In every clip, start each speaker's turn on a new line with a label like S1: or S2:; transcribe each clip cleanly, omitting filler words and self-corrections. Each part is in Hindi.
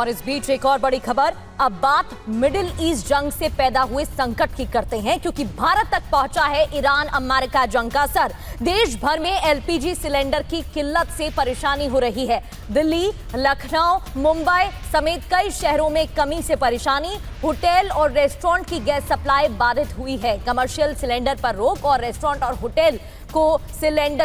S1: और इस बीच एक और बड़ी खबर, अब बात मिडिल ईस्ट जंग से पैदा हुए संकट की करते हैं, क्योंकि भारत तक पहुंचा है ईरान अमेरिका जंग का असर। देश भर में एलपीजी सिलेंडर की किल्लत से परेशानी हो रही है। दिल्ली, लखनऊ, मुंबई समेत कई शहरों में कमी से परेशानी। होटल और रेस्टोरेंट की गैस सप्लाई बाधित हुई है। कमर्शियल सिलेंडर पर रोक और रेस्टोरेंट और होटल को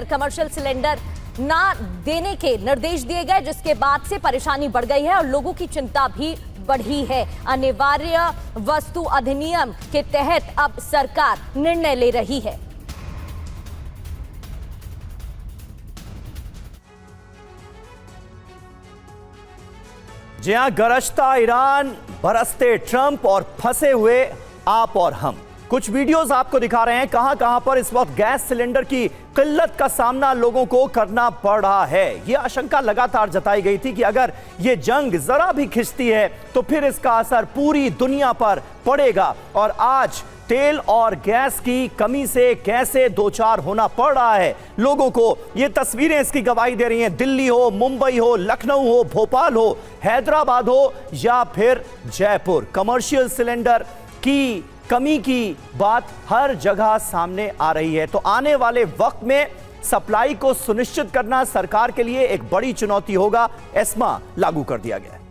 S1: कमर्शियल सिलेंडर ना देने के निर्देश दिए गए, जिसके बाद से परेशानी बढ़ गई है और लोगों की चिंता भी बढ़ी है। अनिवार्य वस्तु अधिनियम के तहत अब सरकार निर्णय ले रही है।
S2: जी हां, गरजता ईरान, बरसते ट्रंप और फंसे हुए आप और हम। कुछ वीडियोस आपको दिखा रहे हैं कहां पर इस वक्त गैस सिलेंडर की किल्लत का सामना लोगों को करना पड़ रहा है। यह आशंका लगातार जताई गई थी कि अगर यह जंग जरा भी खिंचती है तो फिर इसका असर पूरी दुनिया पर पड़ेगा। और आज तेल और गैस की कमी से कैसे दो चार होना पड़ रहा है लोगों को, ये तस्वीरें इसकी गवाही दे रही हैं। दिल्ली हो, मुंबई हो, लखनऊ हो, भोपाल हो, हैदराबाद हो या फिर जयपुर, कमर्शियल सिलेंडर की कमी की बात हर जगह सामने आ रही है। तो आने वाले वक्त में सप्लाई को सुनिश्चित करना सरकार के लिए एक बड़ी चुनौती होगा। एस्मा लागू कर दिया गया है।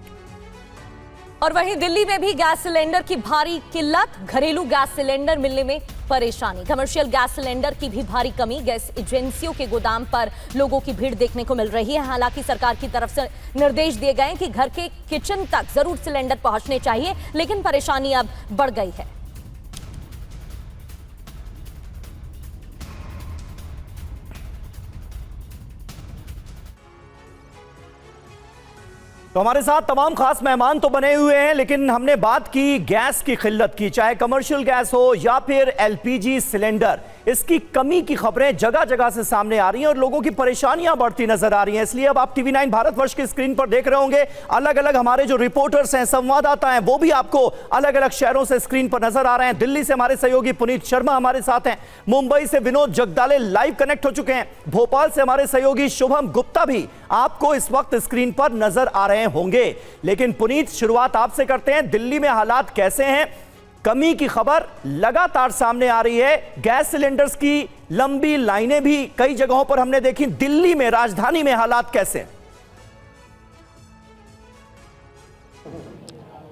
S1: और वहीं दिल्ली में भी गैस सिलेंडर की भारी किल्लत, घरेलू गैस सिलेंडर मिलने में परेशानी। कमर्शियल गैस सिलेंडर की भी भारी कमी। गैस एजेंसियों के गोदाम पर लोगों की भीड़ देखने को मिल रही है। हालांकि सरकार की तरफ से निर्देश दिए गए कि घर के किचन तक जरूर सिलेंडर पहुंचने चाहिए, लेकिन परेशानी अब बढ़ गई है।
S2: तो हमारे साथ तमाम खास मेहमान तो बने हुए हैं, लेकिन हमने बात की गैस की किल्लत की, चाहे कमर्शियल गैस हो या फिर एलपीजी सिलेंडर। इसकी कमी की खबरें जगह जगह से सामने आ रही हैं और लोगों की परेशानियां बढ़ती नजर आ रही हैं। इसलिए अब आप टीवी 9 भारतवर्ष की स्क्रीन पर देख रहे होंगे, अलग अलग हमारे जो रिपोर्टर्स हैं, संवाददाता हैं, वो भी आपको अलग अलग शहरों से स्क्रीन पर नजर आ रहे हैं। दिल्ली से हमारे सहयोगी पुनीत शर्मा हमारे साथ हैं, मुंबई से विनोद जगदाले लाइव कनेक्ट हो चुके हैं, भोपाल से हमारे सहयोगी शुभम गुप्ता भी आपको इस वक्त स्क्रीन पर नजर आ रहे होंगे। लेकिन पुनीत, शुरुआत आपसे करते हैं। दिल्ली में हालात कैसे हैं? कमी की खबर लगातार सामने आ रही है। गैस सिलेंडर्स की लंबी लाइनें भी कई जगहों पर हमने देखी। दिल्ली में, राजधानी में हालात कैसे हैं?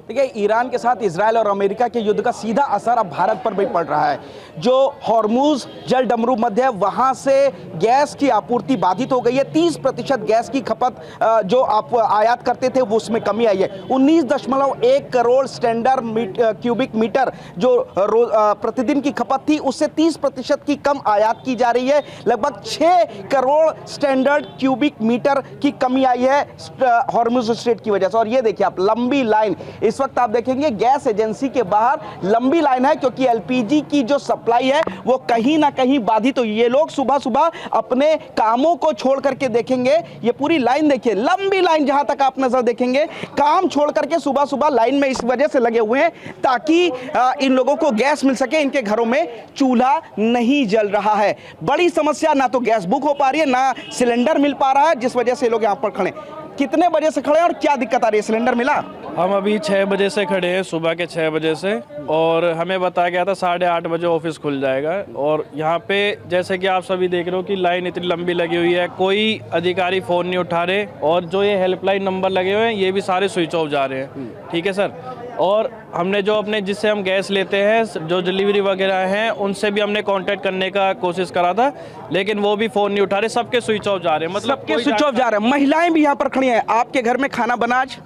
S3: देखिए, ईरान के साथ इजराइल और अमेरिका के युद्ध का सीधा असर अब भारत पर भी पड़ रहा है। जो हॉर्मुज जल डमरू मध्य है, वहां से गैस की आपूर्ति बाधित हो गई है। 30% गैस की खपत जो आप आयात करते थे वो उसमें कमी आई है। 19.1 करोड़ स्टैंडर्ड क्यूबिक मीटर जो प्रतिदिन की खपत थी, उससे 30% की कम आयात की जा रही है। लगभग 6 करोड़ स्टैंडर्ड क्यूबिक मीटर की कमी आई है हॉर्मुज स्ट्रेट की वजह से। और ये देखिए आप, लंबी लाइन इस वक्त आप देखेंगे गैस एजेंसी के बाहर लंबी लाइन है, क्योंकि एलपीजी की जो सप्लाई है वो कहीं ना कहीं बाधित हुई। ये लोग सुबह सुबह अपने कामों को छोड़ करके देखेंगे, ये पूरी लाइन देखिए, लंबी लाइन, जहां तक आप नजर देखेंगे, काम छोड़ करके सुबह सुबह लाइन में इस वजह से लगे हुए हैं ताकि इन लोगों को गैस मिल सके। इनके घरों में चूल्हा नहीं जल रहा है। बड़ी समस्या, ना तो गैस बुक हो पा रही है, ना सिलेंडर मिल पा रहा है, जिस वजह से लोग यहां पर खड़े। कितने बजे से खड़े और क्या दिक्कत आ रही है? सिलेंडर मिला?
S4: हम अभी 6 बजे से खड़े हैं, सुबह के 6 बजे से, और हमें बताया गया था 8:30 बजे ऑफिस खुल जाएगा। और यहाँ पे जैसे कि आप सभी देख रहे हो कि लाइन इतनी लंबी लगी हुई है, कोई अधिकारी फ़ोन नहीं उठा रहे, और जो ये हेल्पलाइन नंबर लगे हुए हैं ये भी सारे स्विच ऑफ जा रहे हैं। ठीक है सर। और हमने जो अपने जिससे हम गैस लेते हैं, जो डिलीवरी वगैरह हैं, उनसे भी हमने कांटेक्ट करने का कोशिश करा था, लेकिन वो भी फ़ोन नहीं उठा रहे, सबके स्विच ऑफ जा रहे हैं। मतलब
S3: सबके स्विच ऑफ जा रहे हैं। महिलाएं भी यहाँ पर खड़ी हैं। आपके घर में खाना बना आज?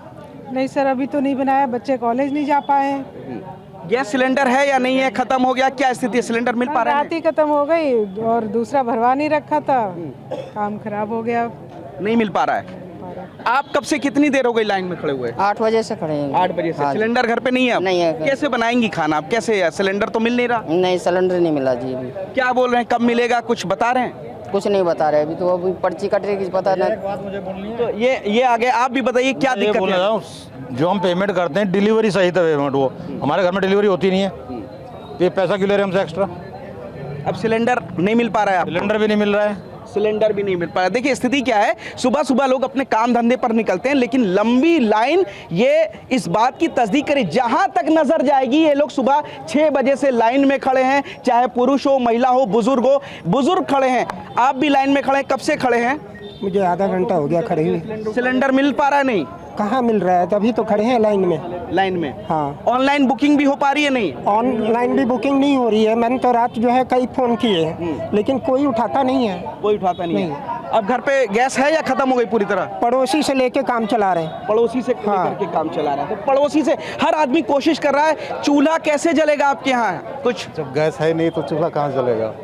S5: नहीं सर, अभी तो नहीं बनाया, बच्चे कॉलेज नहीं जा पाए।
S3: गैस सिलेंडर है या नहीं है? खत्म हो गया? क्या स्थिति है? सिलेंडर मिल पा रहा है?
S5: रात ही खत्म हो गई और दूसरा भरवा नहीं रखा था, काम खराब हो गया,
S3: नहीं मिल पा रहा है। आप कब से, कितनी देर हो गई लाइन में खड़े हुए?
S6: 8 बजे से खड़े हैं।
S3: 8 बजे से। हाँ, सिलेंडर घर पे नहीं है? अब
S6: नहीं है।
S3: कैसे बनाएंगी खाना? आप कैसे, सिलेंडर तो मिल नहीं रहा?
S6: नहीं, सिलेंडर नहीं मिला जी अभी।
S3: क्या बोल रहे हैं, कब मिलेगा, कुछ बता रहे हैं?
S6: कुछ नहीं बता रहे अभी, तो अभी पर्ची कट रही, पता नहीं।
S3: तो ये आगे आप भी बताइए क्या दिक्कत है?
S7: जो हम पेमेंट करते हैं डिलीवरी सही था पेमेंट, वो हमारे घर में डिलीवरी होती नहीं है, तो ये पैसा क्यों ले रहे हैं हमसे एक्स्ट्रा?
S3: अब सिलेंडर नहीं मिल पा रहा है?
S7: सिलेंडर भी नहीं मिल रहा है।
S3: सिलेंडर भी नहीं मिल पा रहा। देखिए स्थिति क्या है, सुबह सुबह लोग अपने काम धंधे पर निकलते हैं, लेकिन लंबी लाइन ये इस बात की तस्दीक करे, जहां तक नजर जाएगी ये लोग सुबह 6 बजे से लाइन में खड़े हैं, चाहे पुरुष हो, महिला हो, बुजुर्ग खड़े हैं। आप भी लाइन में खड़े हैं, कब से खड़े हैं?
S8: मुझे आधा घंटा हो गया खड़े हुए।
S3: सिलेंडर मिल पा रहा है? नहीं,
S8: कहाँ मिल रहा है, तभी तो खड़े हैं लाइन में। हाँ।
S3: ऑनलाइन बुकिंग भी हो पा रही है? नहीं,
S8: ऑनलाइन भी बुकिंग नहीं हो रही है। मैंने तो रात जो है कई फोन किए, लेकिन कोई उठाता नहीं है।
S3: कोई उठाता नहीं है। अब घर पे गैस है या खत्म हो गई पूरी तरह?
S8: पड़ोसी से लेके काम चला रहे हैं।
S3: पड़ोसी से लेकर के काम चला रहे हैं, तो पड़ोसी से हर आदमी कोशिश कर रहा है। चूल्हा कैसे जलेगा आपके यहाँ? कुछ
S9: जब गैस है नहीं तो चूल्हा कहाँ जलेगा?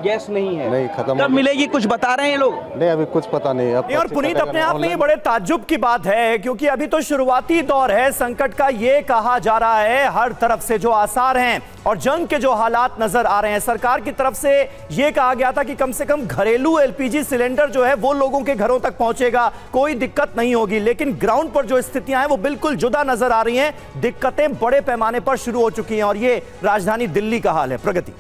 S3: गैस नहीं है,
S9: नहीं, खत्म।
S3: कब मिलेगी कुछ बता रहे हैं ये लोग?
S9: नहीं, अभी कुछ पता नहीं। अब
S2: और पुनीत, अपने आप में ये बड़े ताज्जुब की बात है, क्योंकि अभी तो शुरुआती दौर है संकट का। ये कहा जा रहा है हर तरफ से जो आसार हैं और जंग के जो हालात नजर आ रहे हैं, सरकार की तरफ से ये कहा गया था कि कम से कम घरेलू एलपीजी सिलेंडर जो है वो लोगों के घरों तक पहुंचेगा, कोई दिक्कत नहीं होगी। लेकिन ग्राउंड पर जो स्थितियां हैं वो बिल्कुल जुदा नजर आ रही हैं। दिक्कतें बड़े पैमाने पर शुरू हो चुकी हैं और ये राजधानी दिल्ली का हाल है। प्रगति।